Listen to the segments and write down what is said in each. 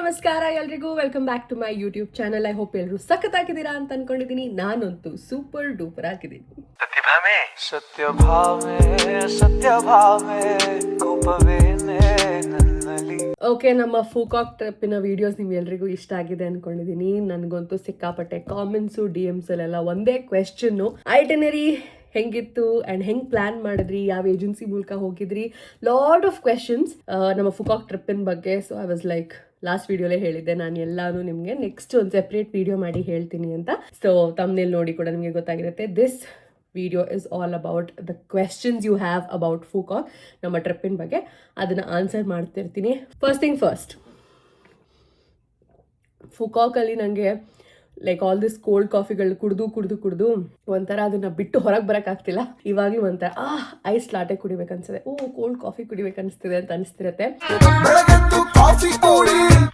ನಮಸ್ಕಾರ ಎಲ್ರಿಗೂ, welcome back to my YouTube channel. I hope ಎಲ್ಲರೂ ಸಖತ್ತಾಗಿದ್ದೀರಾ ಅಂತ ಅನ್ಕೊಂಡಿದ್ದೀನಿ. ನಾನಂತೂ ಸೂಪರ್ ಡೂಪರ್ ಆಗಿದ್ದೀನಿ. ಓಕೆ, ನಮ್ಮ ಫೂಕಾಕ್ ಟ್ರಿಪ್ಪಿನ ವಿಡಿಯೋಸ್ ನಿಮ್ಗೆ ಎಲ್ರಿಗೂ ಇಷ್ಟ ಆಗಿದೆ ಅನ್ಕೊಂಡಿದ್ದೀನಿ. ನನಗಂತೂ ಸಿಕ್ಕಾಪಟ್ಟೆ ಕಾಮೆಂಟ್ಸು DMs ಅಲ್ಲೆಲ್ಲ ಒಂದೇ ಕ್ವೆಶ್ಚನ್, ಐಟನರಿ ಹೆಂಗಿತ್ತು ಆ್ಯಂಡ್ ಹೆಂಗೆ ಪ್ಲಾನ್ ಮಾಡಿದ್ರಿ, ಯಾವ ಏಜೆನ್ಸಿ ಮೂಲಕ ಹೋಗಿದ್ರಿ, ಲಾಟ್ ಆಫ್ ಕ್ವೆಶನ್ಸ್ ನಮ್ಮ ಫುಕಾಕ್ ಟ್ರಿಪ್ಪಿನ ಬಗ್ಗೆ. So I was like, last ವಿಡಿಯೋಲೇ ಹೇಳಿದ್ದೆ ನಾನು ಎಲ್ಲಾನು ನಿಮಗೆ ನೆಕ್ಸ್ಟ್ ಒಂದು ಸೆಪ್ರೇಟ್ ವಿಡಿಯೋ ಮಾಡಿ ಹೇಳ್ತೀನಿ ಅಂತ. ಸೊ ತಮ್ಮನೇಲಿ ನೋಡಿ ಕೂಡ ನಿಮಗೆ ಗೊತ್ತಾಗಿರುತ್ತೆ. This video is all about the questions you have about Phu Quoc, ನಮ್ಮ ಟ್ರಿಪ್ಪಿನ ಬಗ್ಗೆ. ಅದನ್ನು ಆನ್ಸರ್ ಮಾಡ್ತಿರ್ತೀನಿ. ಫಸ್ಟ್ ಥಿಂಗ್ ಫಸ್ಟ್, ಫುಕಾಕಲ್ಲಿ ನನಗೆ ಲೈಕ್ ಆಲ್ ದಿಸ್ ಕೋಲ್ಡ್ ಕಾಫಿಗಳು ಕುಡಿದು ಒಂಥರ ಅದನ್ನ ಬಿಟ್ಟು ಹೊರಗೆ ಬರೋಕ್ಕಾಗ್ತಿಲ್ಲ. ಇವಾಗಲೂ ಒಂಥರ ಐಸ್ ಲಾಟೆ ಕುಡಿಬೇಕನ್ಸಿದೆ, ಕೋಲ್ಡ್ ಕಾಫಿ ಕುಡಿಬೇಕನ್ನಿಸ್ತಿದೆ ಅಂತ ಅನಿಸ್ತಿರತ್ತೆ.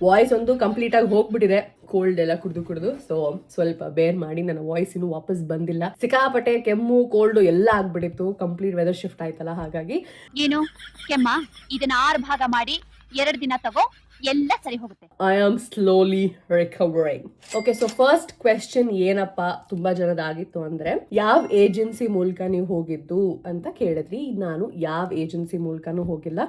ವಾಯ್ಸ್ ಒಂದು ಕಂಪ್ಲೀಟ್ ಆಗಿ ಹೋಗ್ಬಿಟ್ಟಿದೆ ಕೋಲ್ಡ್ ಎಲ್ಲ ಕುಡಿದು. ಸೊ ಸ್ವಲ್ಪ ಬೇರ್ ಮಾಡಿ, ನನ್ನ ವಾಯ್ಸ್ ಇನ್ನೂ ವಾಪಸ್ ಬಂದಿಲ್ಲ. ಸಿಕ್ಕಾಪಟ್ಟೆ ಕೆಮ್ಮು ಕೋಲ್ಡ್ ಎಲ್ಲ ಆಗ್ಬಿಟ್ಟಿತ್ತು, ಕಂಪ್ಲೀಟ್ ವೆದರ್ ಶಿಫ್ಟ್ ಆಯ್ತಲ್ಲ, ಹಾಗಾಗಿ. ಏನು ಕೆಮ್ಮ, ಇದನ್ನ 6 ಭಾಗ ಮಾಡಿ 2 ದಿನ ತಗೋ, ಎಲ್ಲ ಸರಿ ಹೋಗುತ್ತೆ. I am slowly recovering. Okay, so first question ಏನಪ್ಪ ತುಂಬಾ ಜನದಾಗಿತ್ತು ಅಂದ್ರೆ, ಯಾವ ಏಜೆನ್ಸಿ ಮೂಲಕ ನೀವು ಹೋಗಿದ್ದು ಅಂತ ಕೇಳಿದ್ರಿ. ನಾನು ಯಾವ ಏಜೆನ್ಸಿ ಮೂಲಕನೂ ಹೋಗಿಲ್ಲ.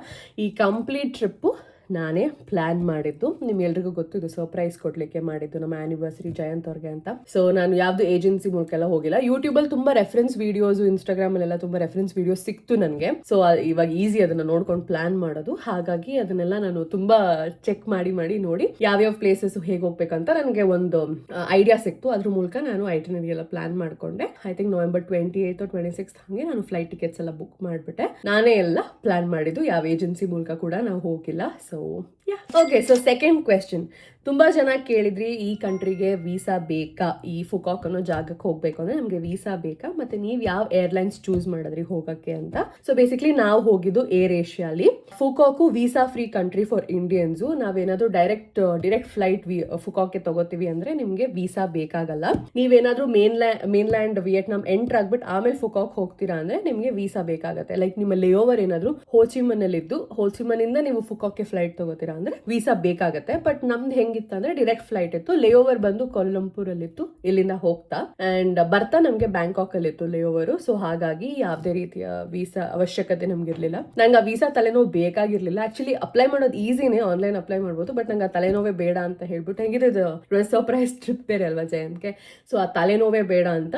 ಈ ಕಂಪ್ಲೀಟ್ ಟ್ರಿಪ್ಪು ನಾನೇ ಪ್ಲಾನ್ ಮಾಡಿದ್ದು. ನಿಮ್ಗೆಲ್ರಿಗೂ ಗೊತ್ತು, ಇದು ಸರ್ಪ್ರೈಸ್ ಕೊಡ್ಲಿಕ್ಕೆ ಮಾಡಿದ್ದು ನಮ್ಮ ಆನಿವರ್ಸರಿ ಜಯಂತ್ ಅವ್ರಿಗೆ ಅಂತ. ಸೊ ನಾನು ಯಾವ್ದು ಏಜೆನ್ಸಿ ಮೂಲಕ ಎಲ್ಲ ಹೋಗಿಲ್ಲ. ಯೂಟ್ಯೂಬ್ ಅಲ್ಲಿ ತುಂಬಾ ರೆಫರೆನ್ಸ್ ವಿಡಿಯೋಸ್, ಇನ್ಸ್ಟಾಗ್ರಾಮ್ ಅಲ್ಲೆಲ್ಲ ತುಂಬಾ ರೆಫರೆನ್ಸ್ ವಿಡಿಯೋಸ್ ಸಿಕ್ತು ನನಗೆ. ಸೊ ಇವಾಗ ಈಸಿ ಅದನ್ನ ನೋಡ್ಕೊಂಡು ಪ್ಲಾನ್ ಮಾಡೋದು. ಹಾಗಾಗಿ ಅದನ್ನೆಲ್ಲ ನಾನು ತುಂಬಾ ಚೆಕ್ ಮಾಡಿ ನೋಡಿ ಯಾವ್ಯಾವ ಪ್ಲೇಸಸ್ ಹೇಗೆ ಹೋಗ್ಬೇಕಂತ ನನಗೆ ಒಂದು ಐಡಿಯಾ ಸಿಕ್ತು. ಅದ್ರ ಮೂಲಕ ನಾನು ಐಟನರಿ ಎಲ್ಲ ಪ್ಲಾನ್ ಮಾಡ್ಕೊಂಡೆ. ಐ ಥಿಂಕ್ November 28 or 26 ಹಂಗೆ ನಾನು ಫ್ಲೈಟ್ ಟಿಕೆಟ್ಸ್ ಎಲ್ಲ ಬುಕ್ ಮಾಡ್ಬಿಟ್ಟೆ. ನಾನೇ ಎಲ್ಲ ಪ್ಲಾನ್ ಮಾಡಿದ್ದು, ಯಾವ ಏಜೆನ್ಸಿ ಮೂಲಕ ಕೂಡ ನಾವು ಹೋಗಿಲ್ಲ. So okay, so second question, ತುಂಬಾ ಜನ ಕೇಳಿದ್ರಿ, ಈ ಕಂಟ್ರಿಗೆ ವೀಸಾ ಬೇಕಾ, ಈ ಫುಕಾಕ್ ಅನ್ನೋ ಜಾಗಕ್ಕೆ ಹೋಗ್ಬೇಕು ಅಂದ್ರೆ ನಮ್ಗೆ ವೀಸಾ ಬೇಕಾ, ಮತ್ತೆ ನೀವು ಯಾವ ಏರ್ಲೈನ್ಸ್ ಚೂಸ್ ಮಾಡಿದ್ರಿ ಹೋಗಕ್ಕೆ ಅಂತ. ಸೊ ಬೇಸಿಕ್ಲಿ ನಾವು ಹೋಗಿದ್ದು ಏರ್ ಏಷ್ಯಾಲಿ. Phu Quoc visa free country for Indians. ನಾವೇನಾದ್ರೂ ಡೈರೆಕ್ಟ್ ಫ್ಲೈಟ್ ಫುಕಾಕ್ಗೆ ತಗೋತೀವಿ ಅಂದ್ರೆ ನಿಮ್ಗೆ ವೀಸಾ ಬೇಕಾಗಲ್ಲ. ನೀವೇನಾದ್ರೂ ಮೇನ್ಲ್ಯಾಂಡ್ ವಿಯೆಟ್ನಾಂ ಎಂಟರ್ ಆಗ್ಬಿಟ್ಟು ಆಮೇಲೆ ಫುಕಾಕ್ ಹೋಗ್ತೀರಾ ಅಂದ್ರೆ ನಿಮ್ಗೆ ವೀಸಾ ಬೇಕಾಗತ್ತೆ. ಲೈಕ್ ನಿಮ್ಮ ಲೇಓವರ್ ಏನಾದ್ರು ಹೋಚಿಮನ್ ಅಲ್ಲಿ ಇದ್ದು ಹೋಚಿಮನ್ ಇಂದ ನೀವು ಫುಕಾಕ್ಗೆ ಫ್ಲೈಟ್ ತಗೋತೀರಾ ಅಂದ್ರೆ ವೀಸಾ ಬೇಕಾಗತ್ತೆ. ಬಟ್ ನಮ್ದು ಹೆಂಗಿತ್ತು ಅಂದ್ರೆ ಡೈರೆಕ್ಟ್ ಫ್ಲೈಟ್ ಇತ್ತು. ಲೇಓವರ್ ಬಂದು ಕೋಲಂಪುರ್ ಅಲ್ಲಿ ಇತ್ತು, ಇಲ್ಲಿಂದ ಹೋಗ್ತಾ, ಅಂಡ್ ಬರ್ತಾ ನಮ್ಗೆ ಬ್ಯಾಂಕಾಕ್ ಅಲ್ಲಿ ಇತ್ತು ಲೇಓವರ್. ಸೊ ಹಾಗಾಗಿ ಯಾವುದೇ ರೀತಿಯ ವೀಸಾ ಅವಶ್ಯಕತೆ ನಮ್ಗೆ ಇರ್ಲಿಲ್ಲ. ನಂಗೆ ಆ ವೀಸಾ ತಲೆನೋವು ಬೇಕಾಗಿರ್ಲಿಲ್ಲ. ಆಕ್ಚುಲಿ ಅಪ್ಲೈ ಮಾಡೋದು ಈಸಿನೇ, ಆನ್ಲೈನ್ ಅಪ್ಲೈ ಮಾಡ್ಬೋದು. ಬಟ್ ನಂಗೆ ಆ ತಲೆನೋವೇ ಬೇಡ ಅಂತ ಹೇಳ್ಬಿಟ್ಟು, ಹೆಂಗಿದೆ ಸರ್ಪ್ರೈಸ್ ಟ್ರಿಪ್ ಬೇರೆ ಅಲ್ವಾ ಜಯಂತ್ಗೆ. ಸೊ ಆ ತಲೆನೋವೇ ಬೇಡ ಅಂತ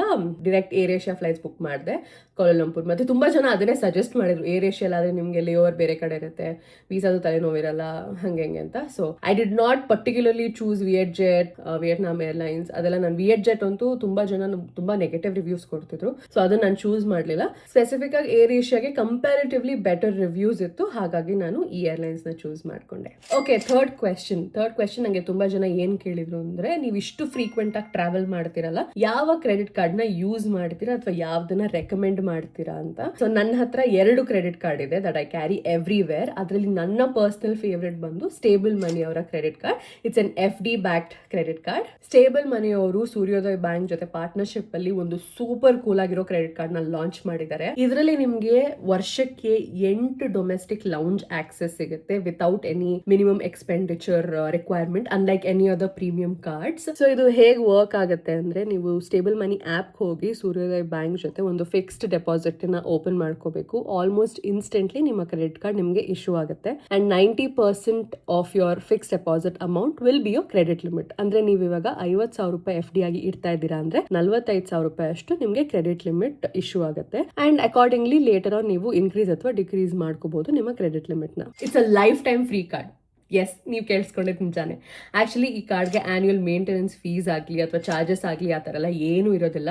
direct air Asia flights book ಮಾಡಿದೆ ಕೋಲಾಲಂಪುರ್. ಮತ್ತೆ ತುಂಬಾ ಜನ ಅದನ್ನೇ ಸಜೆಸ್ಟ್ ಮಾಡಿದ್ರು, ಏರ್ ಏಷ್ಯಾ ಆದ್ರೆ ನಿಮ್ಗೆ ಲೇಓವರ್ ಬೇರೆ ಕಡೆ ಇರುತ್ತೆ, ವೀಸಾದು ತಲೆನೋವಿರಲ್ಲ, ಹಂಗೆ ಅಂತ. So I did not particularly choose Vietnam airlines. ಅದೆಲ್ಲ ನಾನು ವಿಯೆಟ್ಜೆಟ್ ಅಂತೂ ತುಂಬಾ ಜನ ತುಂಬಾ ನೆಗೆಟಿವ್ ರಿವ್ಯೂಸ್ ಕೊಡ್ತಿದ್ರು. ಸೊ ಅದನ್ನ ನಾನು ಚೂಸ್ ಮಾಡಲಿಲ್ಲ. ಸ್ಪೆಸಿಫಿಕ್ ಆಗಿ ಏರ್ ಏಷ್ಯಾಗೆ ಕಂಪ್ಯಾರಿಟಿವ್ಲಿ ಬೆಟರ್ ರಿವ್ಯೂಸ್ ಇತ್ತು, ಹಾಗಾಗಿ ನಾನು ಈ ಏರ್ಲೈನ್ಸ್ ನ ಚೂಸ್ ಮಾಡ್ಕೊಂಡೆ. ಓಕೆ, ಥರ್ಡ್ ಕ್ವೆಶ್ಚನ್ ನಂಗೆ ತುಂಬಾ ಜನ ಏನ್ ಕೇಳಿದ್ರು ಅಂದ್ರೆ, ನೀವು ಇಷ್ಟು ಫ್ರೀಕ್ವೆಂಟ್ ಆಗಿ ಟ್ರಾವೆಲ್ ಮಾಡ್ತಿರಲ್ಲ, ಯಾವ ಕ್ರೆಡಿಟ್ ಕಾರ್ಡ್ ನ ಯೂಸ್ ಮಾಡ್ತೀರಾ ಅಥವಾ ಯಾವ್ದನ್ನ ರೆಕಮೆಂಡ್ ಮಾಡ್ತೀರಾ ಅಂತ. ಸೊ ನನ್ನ ಹತ್ರ 2 ಕ್ರೆಡಿಟ್ ಕಾರ್ಡ್ ಇದೆ ದಟ್ ಐ ಕ್ಯಾರಿ ಎವ್ರಿವೇರ್. ಅದರಲ್ಲಿ ನನ್ನ ಪರ್ಸನಲ್ ಫೇವ್ರೆಟ್ ಬಂದು ಸ್ಟೇಬಲ್ ಮನಿ ಅವರ credit card. It's an FD backed credit card. Stable Money ಅವರು ಸೂರ್ಯೋದಯ ಬ್ಯಾಂಕ್ ಜೊತೆ ಪಾರ್ಟ್ನರ್ಶಿಪ್ ಅಲ್ಲಿ ಒಂದು ಸೂಪರ್ ಕೂಲ್ ಆಗಿರೋ ಕ್ರೆಡಿಟ್ ಕಾರ್ಡ್ ನ ಲಾಂಚ್ ಮಾಡಿದ್ದಾರೆ. ಇದರಲ್ಲಿ ನಿಮ್ಗೆ ವರ್ಷಕ್ಕೆ 8 ಡೊಮೆಸ್ಟಿಕ್ ಲೌಂಜ್ ಆಕ್ಸೆಸ್ ಸಿಗುತ್ತೆ without any minimum expenditure requirement, unlike any other premium cards. So ಇದು ಹೇಗೆ ವರ್ಕ್ ಆಗುತ್ತೆ ಅಂದ್ರೆ, ನೀವು ಸ್ಟೇಬಲ್ ಮನಿ ಆಪ್ ಹೋಗಿ ಸೂರ್ಯೋದಯ ಬ್ಯಾಂಕ್ ಜೊತೆ ಒಂದು ಫಿಕ್ಸ್ಡ್ ಡೆಪಾಸಿಟ್ ನ ಓಪನ್ ಮಾಡ್ಕೋಬೇಕು. ಆಲ್ಮೋಸ್ಟ್ ಇನ್ಸ್ಟೆಂಟ್ಲಿ ನಿಮ್ಮ ಕ್ರೆಡಿಟ್ ಕಾರ್ಡ್ ನಿಮಗೆ ಇಶ್ಯೂ ಆಗುತ್ತೆ. And 90% of your fix deposit amount will be your credit limit. ಅಂದ್ರೆ ನೀವು ಇವಾಗ 50,000 ರೂಪಾಯಿ FD ಆಗಿ ಇಡ್ತಾ ಇದ್ದೀರಾ ಅಂದ್ರೆ 45,000 ರೂಪಾಯಿ ಅಷ್ಟು ನಿಮಗೆ ಕ್ರೆಡಿಟ್ ಲಿಮಿಟ್ ಇಶ್ಯೂ ಆಗುತ್ತೆ. ಅಂಡ್ ಅಕಾರ್ಡಿಂಗ್ಲಿ ಲೇಟರ್ ಆನ್ ನೀವು ಇನ್ಕ್ರೀಸ್ ಅಥವಾ ಡಿಕ್ರೀಸ್ ಮಾಡ್ಕೋಬಹುದು ನಿಮ್ಮ ಕ್ರೆಡಿಟ್ ಲಿಮಿಟ್ ನ. It's a lifetime free card. Yes, ನೀವು ಕೇಳಿಸ್ಕೊಂಡಿದ್ದು ನಿಜಾನೆ. ಆಕ್ಚುಲಿ ಈ ಕಾರ್ಡ್ಗೆ ಆನ್ಯುವಲ್ ಮೇಂಟೆನೆನ್ಸ್ ಫೀಸ್ ಆಗಲಿ ಅಥವಾ ಚಾರ್ಜಸ್ ಆಗಲಿ ಆ ಥರ ಎಲ್ಲ ಏನೂ ಇರೋದಿಲ್ಲ.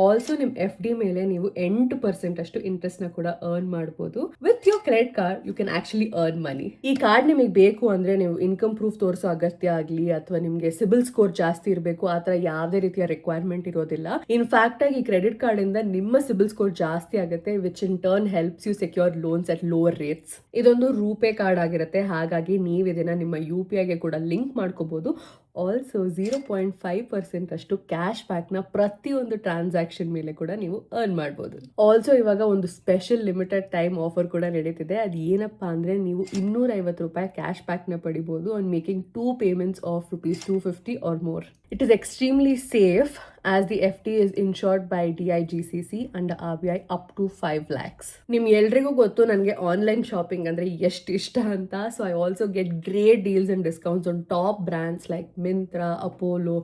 ಆಲ್ಸೋ ನಿಮ್ಮ FD ಮೇಲೆ ನೀವು 8% ಅಷ್ಟು ಇಂಟ್ರೆಸ್ಟ್ ನ ಕೂಡ ಅರ್ನ್ ಮಾಡ್ಬೋದು. With your credit card you can actually earn money. ಈ ಕಾರ್ಡ್ ನಿಮಗೆ ಬೇಕು ಅಂದ್ರೆ ನೀವು ಇನ್ಕಮ್ ಪ್ರೂಫ್ ತೋರಿಸೋ ಅಗತ್ಯ ಆಗಲಿ ಅಥವಾ ನಿಮಗೆ ಸಿಬಿಲ್ ಸ್ಕೋರ್ ಜಾಸ್ತಿ ಇರಬೇಕು, ಆ ಥರ ಯಾವುದೇ ರೀತಿಯ ರಿಕ್ವೈರ್ಮೆಂಟ್ ಇರೋದಿಲ್ಲ. ಇನ್ಫ್ಯಾಕ್ಟ್ ಆಗಿ ಈ ಕ್ರೆಡಿಟ್ ಕಾರ್ಡ್ ಇಂದ ನಿಮ್ಮ ಸಿಬಿಲ್ ಸ್ಕೋರ್ ಜಾಸ್ತಿ ಆಗುತ್ತೆ, which in turn helps you secure loans at lower rates. ಇದೊಂದು ರೂಪೇ ಕಾರ್ಡ್ ಆಗಿರುತ್ತೆ, ಹಾಗಾಗಿ ನೀವು ಇದನ್ನ FDನ ನಿಮ್ಮ UPIಗೆ ಕೂಡ ಲಿಂಕ್ ಮಾಡ್ಕೋಬೋದು. ಆಲ್ಸೋ 0.5% ಅಷ್ಟು ಕ್ಯಾಶ್ ಬ್ಯಾಕ್ನ ಪ್ರತಿಯೊಂದು ಟ್ರಾನ್ಸಾಕ್ಷನ್ ಮೇಲೆ ಕೂಡ ನೀವು ಅರ್ನ್ ಮಾಡ್ಬೋದು. ಆಲ್ಸೋ ಇವಾಗ ಒಂದು ಸ್ಪೆಷಲ್ ಲಿಮಿಟೆಡ್ ಟೈಮ್ ಆಫರ್ ಕೂಡ ನಡೀತಿದೆ. ಅದು ಏನಪ್ಪಾ ಅಂದರೆ ನೀವು 250 ರೂಪಾಯಿ ಕ್ಯಾಶ್ ಬ್ಯಾಕ್ನ ಪಡಿಬೋದು on making 2 payments of ₹250 or more. It is extremely safe as the FD is insured by DIGCC and RBI up to 5 lakhs. ನಿಮ್ ಎಲ್ರಿಗೂ ಗೊತ್ತು ನನಗೆ ಆನ್ಲೈನ್ ಶಾಪಿಂಗ್ ಅಂದರೆ ಎಷ್ಟು ಇಷ್ಟ ಅಂತ. So I also get great deals and discounts on top brands like Myntra, Apollo,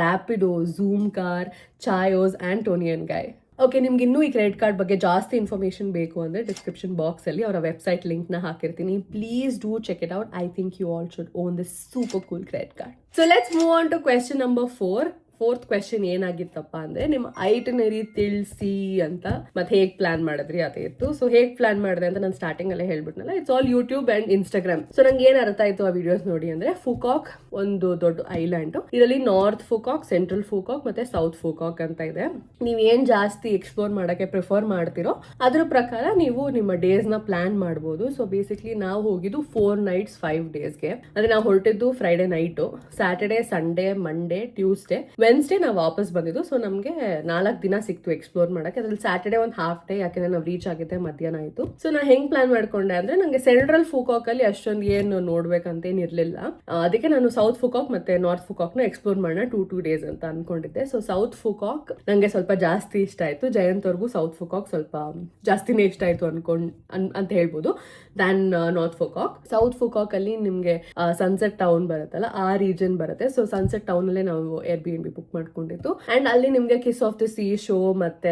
Rapido, Zoomcar, Chaayos and Toni and Guy. Okay, ನಿಮ್ಗೆ ಇನ್ನೂ ಈ ಕ್ರೆಡಿಟ್ ಕಾರ್ಡ್ ಬಗ್ಗೆ ಜಾಸ್ತಿ ಇನ್ಫಾರ್ಮೇಷನ್ ಬೇಕು ಅಂದರೆ ಡಿಸ್ಕ್ರಿಪ್ಷನ್ ಬಾಕ್ಸಲ್ಲಿ ಅವರ ವೆಬ್ಸೈಟ್ ಲಿಂಕ್ನ ಹಾಕಿರ್ತೀನಿ. Please do check it out. I think you all should own this super cool credit card. So let's move on to question number 4. Fourth question ಏನಾಗಿತ್ತಪ್ಪ ಅಂದರೆ ನಿಮ್ಮ ಐಟನರಿ ತಿಳಿಸಿ ಅಂತ, ಮತ್ತೆ ಹೇಗೆ ಪ್ಲಾನ್ ಮಾಡಿದ್ರಿ ಅದೇ ಇತ್ತು. ಸೊ ಹೇಗೆ ಪ್ಲಾನ್ ಮಾಡಿದೆ ಅಂತ ನಾನು ಸ್ಟಾರ್ಟಿಂಗಲ್ಲೇ ಹೇಳ್ಬಿಟ್ನಲ್ಲ, it's all YouTube and Instagram. So ನಂಗೆ ಏನು ಅರ್ಥ ಆಯಿತು ಆ ವಿಡಿಯೋಸ್ ನೋಡಿ ಅಂದರೆ, ಫುಕಾಕ್ ಒಂದು ದೊಡ್ಡ ಐಲ್ಯಾಂಡ್, ಇದರಲ್ಲಿ ನಾರ್ತ್ ಫುಕಾಕ್, ಸೆಂಟ್ರಲ್ ಫುಕಾಕ್ ಮತ್ತೆ ಸೌತ್ ಫುಕಾಕ್ ಅಂತ ಇದೆ. ನೀವು ಏನು ಜಾಸ್ತಿ ಎಕ್ಸ್ಪ್ಲೋರ್ ಮಾಡೋಕ್ಕೆ ಪ್ರಿಫರ್ ಮಾಡ್ತಿರೋ ಅದ್ರ ಪ್ರಕಾರ ನೀವು ನಿಮ್ಮ ಡೇಸ್ನ ಪ್ಲಾನ್ ಮಾಡ್ಬೋದು. ಸೊ ಬೇಸಿಕ್ಲಿ ನಾವು ಹೋಗಿದ್ದು 4 nights 5 daysಗೆ. ಅಂದರೆ ನಾವು ಹೊರಟಿದ್ದು Friday night, Saturday, Sunday, Monday, Tuesday, Wednesday ನಾವು ವಾಪಸ್ ಬಂದಿದ್ದು. ಸೊ ನಮಗೆ 4 ದಿನ ಸಿಕ್ತು ಎಕ್ಸ್ಪ್ಲೋರ್ ಮಾಡಕ್ಕೆ. ಅದ್ರಲ್ಲಿ ಸ್ಯಾಟರ್ಡೆ ಒಂದು ಹಾಫ್ ಡೇ, ಯಾಕೆಂದ್ರೆ ನಾವು ರೀಚ್ ಆಗಿದ್ದೆ ಮಧ್ಯಾಹ್ನ ಆಯಿತು. ಸೊ ನಾ ಹೆಂಗ್ ಪ್ಲಾನ್ ಮಾಡ್ಕೊಂಡೆ ಅಂದ್ರೆ, ನನಗೆ ಸೆಂಟ್ರಲ್ ಫುಕಾಕ್ ಅಲ್ಲಿ ಅಷ್ಟೊಂದು ಏನು ನೋಡ್ಬೇಕಂತೇನು ಇರಲಿಲ್ಲ. ಅದಕ್ಕೆ ನಾನು ಸೌತ್ ಫುಕಾಕ್ ಮತ್ತೆ ನಾರ್ತ್ ಫುಕಾಕ್ನ ಎಕ್ಸ್ಪ್ಲೋರ್ ಮಾಡೋಣ 2 days ಅಂತ ಅನ್ಕೊಂಡಿದ್ದೆ. ಸೊ ಸೌತ್ ಫುಕಾಕ್ ನನಗೆ ಸ್ವಲ್ಪ ಜಾಸ್ತಿ ಇಷ್ಟ ಆಯಿತು. ಜಯಂತ್ ಅವ್ರಿಗೂ ಸೌತ್ ಫುಕಾಕ್ ಸ್ವಲ್ಪ ಜಾಸ್ತಿನೇ ಇಷ್ಟ ಆಯಿತು ಅಂತ ಹೇಳ್ಬೋದು ದ್ಯಾನ್ ನಾರ್ತ್ ಫುಕಾಕ್. ಸೌತ್ ಫುಕಾಕ್ ಅಲ್ಲಿ ನಿಮಗೆ ಸನ್ಸೆಟ್ ಟೌನ್ ಬರುತ್ತಲ್ಲ, ಆ ರೀಜನ್ ಬರುತ್ತೆ. ಸೊ ಸನ್ಸೆಟ್ ಟೌನ್ ಅಲ್ಲೇ ನಾವು Airbnb ಬುಕ್ ಮಾಡ್ಕೊಂಡಿದ್ದು. ಅಂಡ್ ಅಲ್ಲಿ ನಿಮ್ಗೆ Kiss of the Sea show ಮತ್ತೆ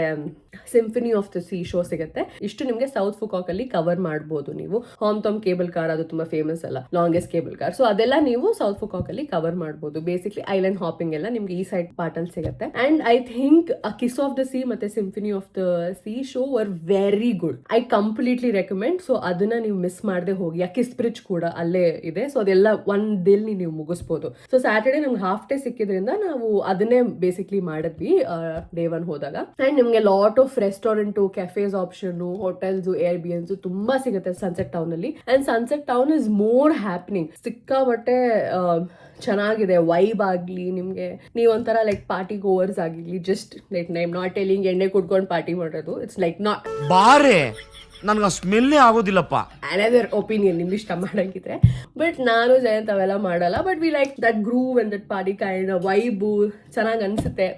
Symphony of the Sea show ಸಿಗುತ್ತೆ. ಇಷ್ಟು ನಿಮ್ಗೆ ಸೌತ್ ಫುಕಾಕ್ ಅಲ್ಲಿ ಕವರ್ ಮಾಡಬಹುದು ನೀವು. ಹಾಮ್ಟಾಮ್ ಕೇಬಲ್ ಕಾರ್ ಅದು ತುಂಬಾ ಫೇಮಸ್ ಅಲ್ಲ, ಲಾಂಗೆಸ್ಟ್ ಕೇಬಲ್ ಕಾರ್. ಸೊ ಅದೆಲ್ಲ ನೀವು ಸೌತ್ ಫುಕಾಕ್ ಅಲ್ಲಿ ಕವರ್ ಮಾಡಬಹುದು. ಬೇಸಿಕ್ಲಿ ಐಲ್ಯಾಂಡ್ ಹಾಪಿಂಗ್ ಎಲ್ಲ ನಿಮ್ಗೆ ಈ ಸೈಡ್ ಪಾರ್ಟ್ ಅಲ್ಲಿ ಸಿಗುತ್ತೆ. And I think Kiss of the Sea ಮತ್ತೆ Symphony of the Sea show were very good. I completely recommend. So ಅದನ್ನ ನೀವು ಮಿಸ್ ಮಾಡದೆ ಹೋಗಿ. ಕಿಸ್ ಬ್ರಿಡ್ಜ್ ಕೂಡ ಅಲ್ಲೇ ಇದೆ. ಸೊ ಅದೆಲ್ಲ ಒಂದ್ ದಿಲ್ಲಿ ನೀವು ಮುಗಿಸ್ಬೋದು. ಸೊ ಸ್ಯಾಟರ್ಡೆ ನಮ್ಗೆ ಹಾಫ್ ಡೇ ಸಿಕ್ಕಿದ್ರಿಂದ ನಾವು ಅದನ್ನೇ ಬೇಸಿಕ್ಲಿ ಮಾಡಿದ್ವಿ ಡೇ 1 ಹೋದಾಗ. ಅಂಡ್ ನಿಮ್ಗೆ lot of restaurant, cafes option, hotels, Airbnb ತುಂಬಾ ಸಿಗುತ್ತೆ ಸನ್ಸೆಟ್ ಟೌನ್ ಅಲ್ಲಿ. And Sunset Town is more happening. ಸಿಕ್ಕಾಬಟ್ಟೆ ಚೆನ್ನಾಗಿದೆ. ವೈಬ್ ಆಗ್ಲಿ ನಿಮ್ಗೆ, ನೀವು ಒಂಥರ ಲೈಕ್ ಪಾರ್ಟಿ ಗೋವರ್ಸ್ ಆಗಿರ್ಲಿ, just like I am not telling ಎಣ್ಣೆ ಕುಡ್ಕೊಂಡು ಪಾರ್ಟಿ ಮಾಡೋದು. ಇಟ್ಸ್ ಲೈಕ್ ನಾಟ್ ಬಾರೆ ನನ್ಗೆ ಸ್ಮೆಲ್ಲೇ ಆಗೋದಿಲ್ಲಪ್ಪ. ಅನದರ್ ಒಪಿನಿಯನ್, ನಿಮ್ಗೆ ಇಷ್ಟ ಮಾಡಂಗಿದ್ರೆ. ಬಟ್ ನಾನು ಜಯಂತ್ ಅವೆಲ್ಲ ಮಾಡಲ್ಲ. But we like that groove and that party kind vibe ಚೆನ್ನಾಗಿ ಅನ್ಸುತ್ತೆ.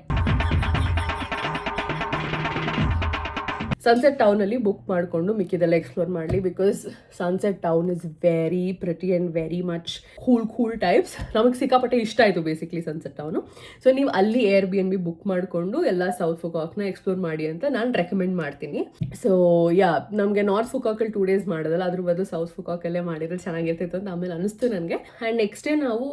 ಸನ್ಸೆಟ್ ಟೌನ್ ಅಲ್ಲಿ ಬುಕ್ ಮಾಡಿಕೊಂಡು ಮಿಕ್ಕಿದೆಲ್ಲ ಎಕ್ಸ್ಪ್ಲೋರ್ ಮಾಡಲಿ. Because sunset Town is very pretty and very much cool types. ನಮಗೆ ಸಿಕ್ಕಾಪಟ್ಟೆ ಇಷ್ಟ ಆಯಿತು ಬೇಸಿಕ್ಲಿ ಸನ್ಸೆಟ್ ಟೌನು. ಸೊ ನೀವು ಅಲ್ಲಿ Airbnb ಬುಕ್ ಮಾಡಿಕೊಂಡು ಎಲ್ಲ ಸೌತ್ ಫುಕಾಕ್ನ ಎಕ್ಸ್ಪ್ಲೋರ್ ಮಾಡಿ ಅಂತ ನಾನು ರೆಕಮೆಂಡ್ ಮಾಡ್ತೀನಿ. ಸೊ ನಮಗೆ ನಾರ್ತ್ ಫುಕಾಕಲ್ಲಿ 2 days ಮಾಡೋದಲ್ಲ, ಅದ್ರ ಬದಲು ಸೌತ್ ಫುಕಾಕಲ್ಲೇ ಮಾಡಿದ್ರೆ ಚೆನ್ನಾಗಿರ್ತಿತ್ತು ಅಂತ ಆಮೇಲೆ ಅನಿಸ್ತು ನನಗೆ. ಆ್ಯಂಡ್ ನೆಕ್ಸ್ಟ್ ಡೇ ನಾವು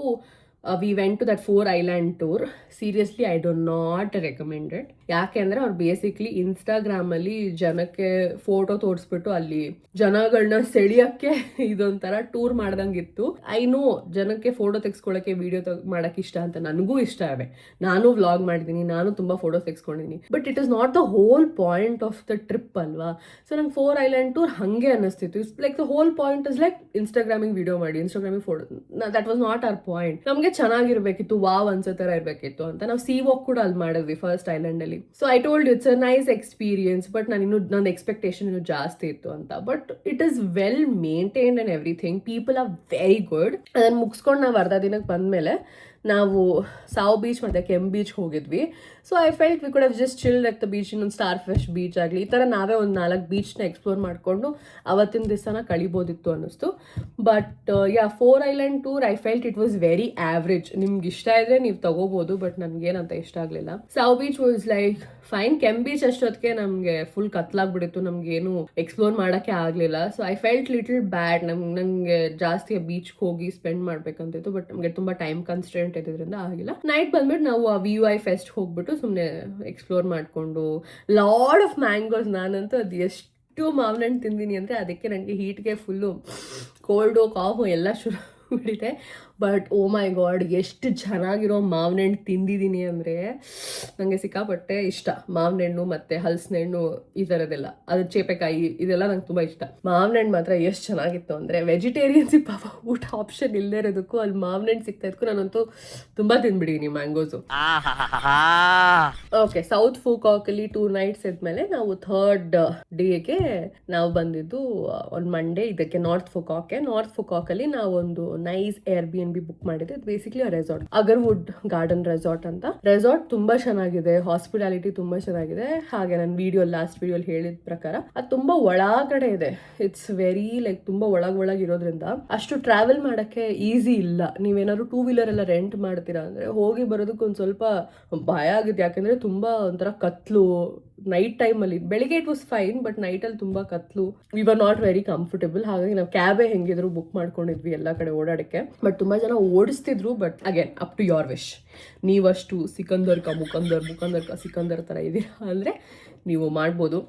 we went to that 4 island tour. Seriously, I do not recommend it. ಯಾಕೆಂದ್ರೆ ಅವ್ರು ಬೇಸಿಕ್ಲಿ ಇನ್ಸ್ಟಾಗ್ರಾಮ್ ಅಲ್ಲಿ ಜನಕ್ಕೆ ಫೋಟೋ ತೋರಿಸ್ಬಿಟ್ಟು ಅಲ್ಲಿ ಜನಗಳನ್ನ ಸೆಳಿಯಕ್ಕೆ ಇದೊಂಥರ ಟೂರ್ ಮಾಡ್ದಂಗಿತ್ತು. ಐ ನೋ ಜನಕ್ಕೆ ಫೋಟೋ ತೆಗೆಸ್ಕೊಳ್ಳೋಕೆ, ವಿಡಿಯೋ ಮಾಡಕ್ಕೆ ಇಷ್ಟ ಅಂತ ನನಗೂ ಇಷ್ಟ ಇವೆ. ನಾನು ವ್ಲಾಗ್ ಮಾಡಿದ್ದೀನಿ, ನಾನು ತುಂಬಾ ಫೋಟೋಸ್ ತೆಗೆಸ್ಕೊಂಡಿದ್ದೀನಿ. But it is not the whole point of the trip ಅಲ್ವಾ. ಸೊ ನಂಗೆ 4 island tour ಹಂಗೆ ಅನ್ನಿಸ್ತಿತ್ತು. It's like the whole point is like Instagramming video ಮಾಡಿ, Instagramming photo. That was not our point. ನಮಗೆ ಚೆನ್ನಾಗಿರ್ಬೇಕಿತ್ತು, ವಾವ್ ಅನ್ಸೋ ತರ ಇರ್ಬೇಕಿತ್ತು ಅಂತ ನಾವು ಸೀ ವಾಕ್ ಕೂಡ ಅಲ್ಲಿ ಮಾಡಿದ್ವಿ ಫಸ್ಟ್ ಐಲ್ಯಾಂಡ್ ಅಲ್ಲಿ. So I told it's a nice experience. But ನನ್ನ ಎಕ್ಸ್ಪೆಕ್ಟೇಷನ್ ಇನ್ನೂ ಜಾಸ್ತಿ ಇತ್ತು ಅಂತ. But it is well maintained and everything. People are very good. ಅದನ್ನ ಮುಗಿಸ್ಕೊಂಡು ನಾವು ಅರ್ಧ ದಿನಕ್ಕೆ ಬಂದ್ಮೇಲೆ ನಾವು ಸಾವ್ ಬೀಚ್ ಮತ್ತೆ ಕೆಮ್ ಬೀಚ್ ಹೋಗಿದ್ವಿ. So I felt we could have just chilled at the beach. ಇನ್ನೊಂದು ಸ್ಟಾರ್ ಫಿಶ್ ಬೀಚ್ ಆಗಲಿ, ಈ ಥರ ನಾವೇ ಒಂದು 4 ಬೀಚ್ನ ಎಕ್ಸ್ಪ್ಲೋರ್ ಮಾಡಿಕೊಂಡು ಅವತ್ತಿನ ದಿವಸನ ಕಳಿಬೋದಿತ್ತು ಅನ್ನಿಸ್ತು. But 4 island tour I felt it was very average. ನಿಮ್ಗೆ ಇಷ್ಟ ಇದ್ರೆ ನೀವು ತಗೋಬೋದು, ಬಟ್ ನನಗೇನಂತ ಇಷ್ಟ ಆಗಲಿಲ್ಲ. Sao Beach was like fine. Kem Beach ಅಷ್ಟೊತ್ತಿಗೆ ನಮಗೆ ಫುಲ್ ಕತ್ಲಾಗ್ಬಿಟ್ಟಿತ್ತು, ನಮಗೇನು ಎಕ್ಸ್ಪ್ಲೋರ್ ಮಾಡೋಕ್ಕೆ ಆಗಲಿಲ್ಲ. So I felt little bad. ನನಗೆ ಜಾಸ್ತಿ ಬೀಚ್ಗೆ ಹೋಗಿ ಸ್ಪೆಂಡ್ ಮಾಡ್ಬೇಕಂತಿತ್ತು, ಬಟ್ ನಮಗೆ ತುಂಬ ಟೈಮ್ ಕನ್ಸ್ಟೆಂಟ್ ಇದ್ರಿಂದ ಆಗಿಲ್ಲ. ನೈಟ್ ಬಂದ್ಬಿಟ್ಟು ನಾವು ಆ VUI ಫೆಸ್ಟ್ ಹೋಗ್ಬಿಟ್ಟು ಸುಮ್ಮನೆ ಎಕ್ಸ್ಪ್ಲೋರ್ ಮಾಡಿಕೊಂಡು ಲಾಡ್ ಆಫ್ ಮ್ಯಾಂಗೋಸ್. ನಾನಂತೂ ಅದು ಎಷ್ಟು ಮಾವಿನ ಹಣ್ಣು ತಿಂದಿನಿ ಅಂದರೆ ಅದಕ್ಕೆ ನನಗೆ ಹೀಟ್ಗೆ ಫುಲ್ಲು ಕೋಲ್ಡು ಕಾಫು ಎಲ್ಲ ಶುರು ಬಿಟ್ಟಿದೆ. ಬಟ್ ಓ ಮೈ ಗಾಡ್ ಎಷ್ಟು ಚೆನ್ನಾಗಿರೋ ಮಾವಿನ ಹಣ್ಣು ತಿಂದಿದ್ದೀನಿ ಅಂದರೆ ನನಗೆ ಸಿಕ್ಕಾಪಟ್ಟೆ ಇಷ್ಟ. ಮಾವಿನ ಹಣ್ಣು ಮತ್ತು ಹಲಸಿನ ಹಣ್ಣು ಈ ಥರದ್ದೆಲ್ಲ, ಅದು ಚೇಪೆಕಾಯಿ ಇದೆಲ್ಲ ನಂಗೆ ತುಂಬ ಇಷ್ಟ. ಮಾವಿನ ಹಣ್ಣು ಮಾತ್ರ ಎಷ್ಟು ಚೆನ್ನಾಗಿತ್ತು ಅಂದರೆ ವೆಜಿಟೇರಿಯನ್ಸಿಗೆ ಪಾಪ ಊಟ ಆಪ್ಷನ್ ಇಲ್ಲದೇ ಇರೋದಕ್ಕೂ ಅಲ್ಲಿ ಮಾವಿನ ಹಣ್ಣು ಸಿಗ್ತಾ ಇದ್ಕು ನಾನಂತೂ ತುಂಬ ತಿಂದ್ಬಿಟ್ಟಿದ್ದೀನಿ ಮ್ಯಾಂಗೋಸು. ಓಕೆ, ಸೌತ್ ಫೂಕಾಕಲ್ಲಿ 2 nights ಇದ್ಮೇಲೆ ನಾವು 3rd ಡೇಗೆ ನಾವು ಬಂದಿದ್ದು ಒಂದು ಮಂಡೇ ಇದಕ್ಕೆ ನಾರ್ತ್ ಫುಕಾಕಲ್ಲಿ ನಾವು ಒಂದು ನೈಸ್ Airbnb ಬುಕ್ ಮಾಡಿದ್ದೆ. ಬೇಸಿಕ್ಲಿ ರೆಸಾರ್ಟ್, ಅಗರ್ವುಡ್ ಗಾರ್ಡನ್ ರೆಸಾರ್ಟ್ ಅಂತ. ರೆಸಾರ್ಟ್ ತುಂಬಾ ಚೆನ್ನಾಗಿದೆ, ಹಾಸ್ಪಿಟಾಲಿಟಿ ತುಂಬಾ ಚೆನ್ನಾಗಿದೆ. ಹಾಗೆ ನಾನು ಲಾಸ್ಟ್ ವಿಡಿಯೋಲಿ ಹೇಳಿದ ಪ್ರಕಾರ ಅದು ತುಂಬಾ ಒಳಗಡೆ ಇದೆ. ಇಟ್ಸ್ ವೆರಿ ಲೈಕ್ ತುಂಬಾ ಒಳಗೆ ಇರೋದ್ರಿಂದ ಅಷ್ಟು ಟ್ರಾವೆಲ್ ಮಾಡಕ್ಕೆ ಈಸಿ ಇಲ್ಲ. ನೀವೇನಾದ್ರು 2 wheeler ಎಲ್ಲ ರೆಂಟ್ ಮಾಡ್ತೀರಾ ಅಂದ್ರೆ ಹೋಗಿ ಬರೋದಕ್ಕೆ ಒಂದು ಸ್ವಲ್ಪ ಭಯ ಆಗುತ್ತೆ. ಯಾಕಂದ್ರೆ ತುಂಬಾ ಒಂಥರ ಕತ್ಲು ನೈಟ್ ಟೈಮಲ್ಲಿ. ಬೆಳಿಗ್ಗೆ ಇಟ್ ವಾಸ್ ಫೈನ್, ಬಟ್ ನೈಟಲ್ಲಿ ತುಂಬ ಕತ್ಲು. We were not very comfortable. ಹಾಗಾಗಿ ನಾವು ಕ್ಯಾಬೇ ಹೆಂಗಿದ್ರು ಬುಕ್ ಮಾಡ್ಕೊಂಡಿದ್ವಿ ಎಲ್ಲ ಕಡೆ ಓಡಾಡಕ್ಕೆ. ಬಟ್ ತುಂಬ ಜನ ಓಡಿಸ್ತಿದ್ರು. But again up to your wish. ನೀವಷ್ಟು ಸಿಕಂದರ್ ಸಿಕಂದರ್ ಥರ ಇದ್ದೀರಾ ಅಂದರೆ ನೀವು ಮಾಡ್ಬೋದು.